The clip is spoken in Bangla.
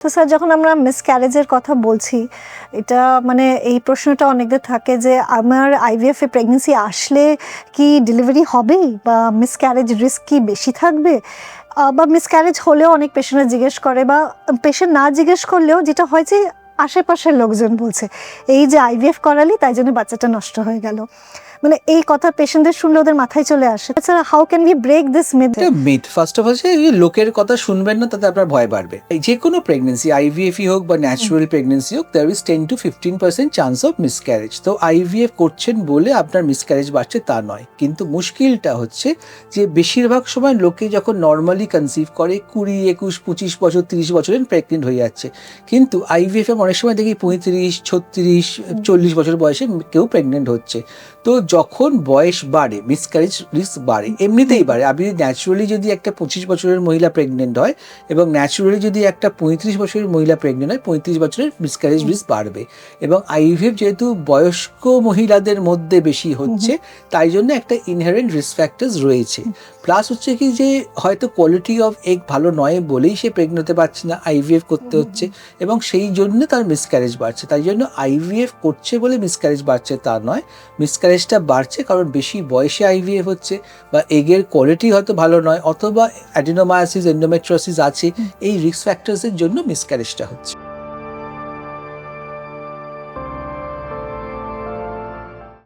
তো স্যার যখন আমরা মিসক্যারেজের কথা বলছি, এটা মানে এই প্রশ্নটা অনেকদের থাকে যে আমার আইভিএফ এ প্রেগনেন্সি আসলে কি ডেলিভারি হবেই, বা মিসক্যারেজ রিস্ক কি বেশি থাকবে, বা মিসক্যারেজ হলেও অনেক পেশেন্টরা জিজ্ঞেস করে, বা পেশেন্ট না জিজ্ঞেস করলেও যেটা হয় যে আশেপাশের লোকজন বলছে এই যে আইভিএফ করালি তাই জন্য বাচ্চাটা নষ্ট হয়ে গেল, মানে এই কথা পেশেন্টদের শুনলে ওদের মাথায় চলে আসে। এছাড়া how can we break this myth? Myth first of all লোকের কথা শুনবেন না, তাতে আপনার ভয় বাড়বে। যে কোনো প্রেগনেন্সি, আইভিএফই হোক বা ন্যাচুরাল প্রেগনেন্সি হোক, there is 10 to 15% chance of miscarriage. তো আইভিএফ করছেন বলে আপনার মিসক্যারেজ বাড়ছে তা নয়, কিন্তু মুশকিলটা হচ্ছে যে বেশিরভাগ সময় লোকে যখন নর্মালি কনসিভ করে 20, 21, 25 বছর, 30 বছরের প্রেগনেন্ট হয়ে যাচ্ছে, কিন্তু আইভিএফ অনেক সময় দেখি 35, 36, 40 বছর বয়সে কেউ প্রেগনেন্ট হচ্ছে। তো যখন বয়স বাড়ে মিসক্যারেজ রিস্ক বাড়ে, এমনিতেই বাড়ে। আপনি ন্যাচুরালি যদি একটা 25 বছরের মহিলা প্রেগনেন্ট হয় এবং ন্যাচুরালি যদি একটা 35 বছরের মহিলা প্রেগনেন্ট হয়, 35 বছরের মিসক্যারেজ রিস্ক বাড়বে। এবং আইভিএফ যেহেতু বয়স্ক মহিলাদের মধ্যে বেশি হচ্ছে, তাই জন্য একটা ইনহেরেন্ট রিস্ক ফ্যাক্টরস রয়েছে। প্লাস হচ্ছে কি যে হয়তো কোয়ালিটি অফ এগ ভালো নয় বলেই সে প্রেগনেন্ট হতে পারছে না, আইভিএফ করতে হচ্ছে, এবং সেই জন্য তার মিসক্যারেজ বাড়ছে। তাই জন্য আইভিএফ করছে বলে মিসক্যারেজ বাড়ছে তা নয়, মিসক্যারেজটা বাড়ছে কারণ বেশি বয়সে আইভিএফ হচ্ছে, বা এগের কোয়ালিটি হয়তো ভালো নয়, অথবা অ্যাডিনোমায়োসিস, এন্ডোমেট্রিওসিস আছে, এই রিস্ক ফ্যাক্টরসের জন্য মিসক্যারেজটা হচ্ছে।